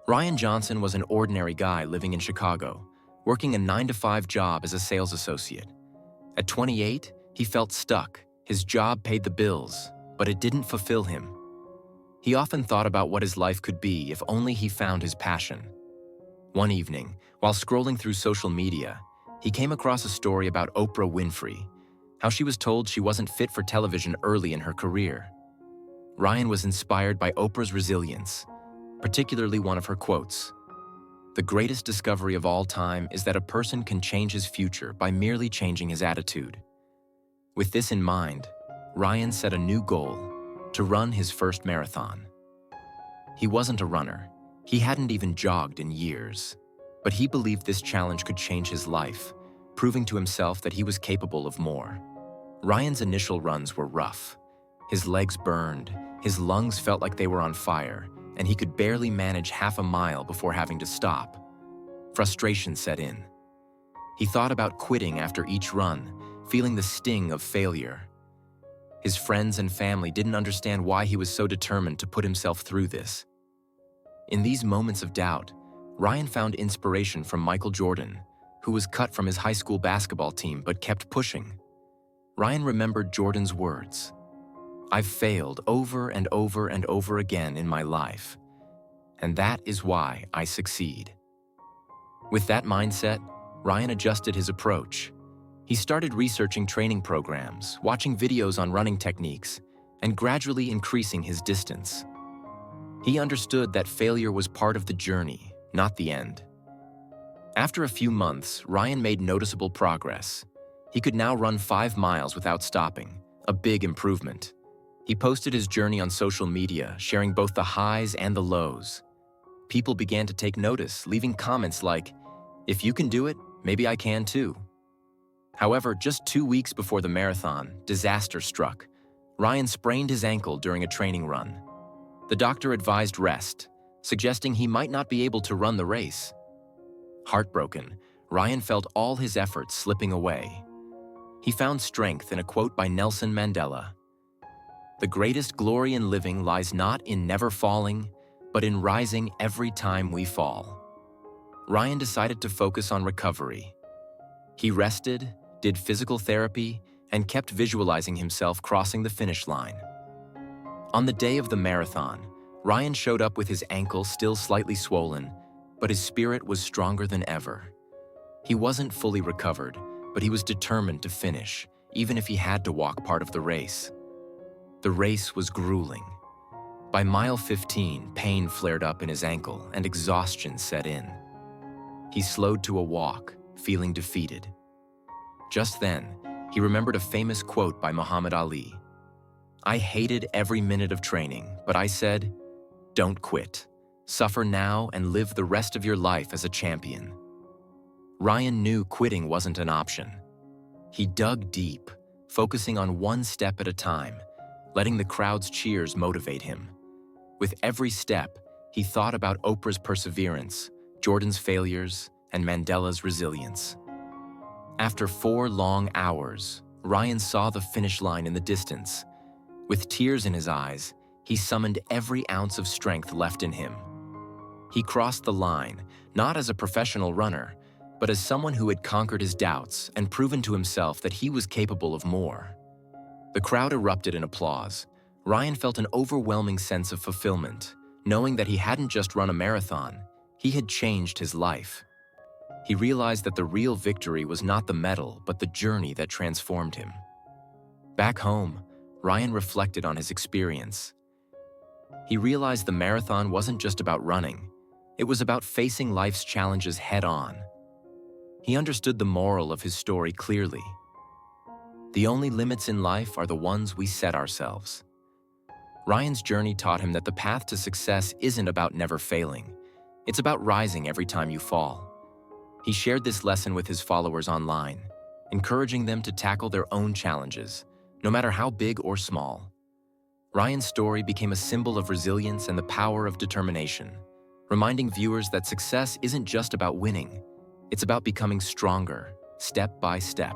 Ryan Johnson was an ordinary guy living in Chicago, working a 9-to-5 job as a sales associate. At 28, he felt stuck. His job paid the bills, but it didn't fulfill him. He often thought about what his life could be if only he found his passion. One evening, while scrolling through social media, he came across a story about Oprah Winfrey, how she was told she wasn't fit for television early in her career. Ryan was inspired by Oprah's resilience, particularly one of her quotes. "The greatest discovery of all time is that a person can change his future by merely changing his attitude." With this in mind, Ryan set a new goal: to run his first marathon. He wasn't a runner. He hadn't even jogged in years. But he believed this challenge could change his life, proving to himself that he was capable of more. Ryan's initial runs were rough. His legs burned, his lungs felt like they were on fire, and he could barely manage half a mile before having to stop. Frustration set in. He thought about quitting after each run, feeling the sting of failure. His friends and family didn't understand why he was so determined to put himself through this. In these moments of doubt, Ryan found inspiration from Michael Jordan, who was cut from his high school basketball team but kept pushing. Ryan remembered Jordan's words, "I've failed over and over and over again in my life, and that is why I succeed." With that mindset, Ryan adjusted his approach. He started researching training programs, watching videos on running techniques, and gradually increasing his distance. He understood that failure was part of the journey, not the end. After a few months, Ryan made noticeable progress. He could now run 5 miles without stopping, a big improvement. He posted his journey on social media, sharing both the highs and the lows. People began to take notice, leaving comments like, "If you can do it, maybe I can too." However, just 2 weeks before the marathon, disaster struck. Ryan sprained his ankle during a training run. The doctor advised rest, suggesting he might not be able to run the race. Heartbroken, Ryan felt all his efforts slipping away. He found strength in a quote by Nelson Mandela: "The greatest glory in living lies not in never falling, but in rising every time we fall." Ryan decided to focus on recovery. He rested, did physical therapy, and kept visualizing himself crossing the finish line. On the day of the marathon, Ryan showed up with his ankle still slightly swollen, but his spirit was stronger than ever. He wasn't fully recovered, but he was determined to finish, even if he had to walk part of the race. The race was grueling. By mile 15, pain flared up in his ankle and exhaustion set in. He slowed to a walk, feeling defeated. Just then, he remembered a famous quote by Muhammad Ali: "I hated every minute of training, but I said, 'Don't quit. Suffer now and live the rest of your life as a champion.'" Ryan knew quitting wasn't an option. He dug deep, focusing on one step at a time, letting the crowd's cheers motivate him. With every step, he thought about Oprah's perseverance, Jordan's failures, and Mandela's resilience. After 4 long hours, Ryan saw the finish line in the distance. With tears in his eyes, he summoned every ounce of strength left in him. He crossed the line, not as a professional runner, but as someone who had conquered his doubts and proven to himself that he was capable of more. The crowd erupted in applause. Ryan felt an overwhelming sense of fulfillment, knowing that he hadn't just run a marathon, he had changed his life. He realized that the real victory was not the medal, but the journey that transformed him. Back home, Ryan reflected on his experience. He realized the marathon wasn't just about running. It was about facing life's challenges head-on. He understood the moral of his story clearly. The only limits in life are the ones we set ourselves. Ryan's journey taught him that the path to success isn't about never failing. It's about rising every time you fall. He shared this lesson with his followers online, encouraging them to tackle their own challenges, no matter how big or small. Ryan's story became a symbol of resilience and the power of determination, reminding viewers that success isn't just about winning, it's about becoming stronger, step by step.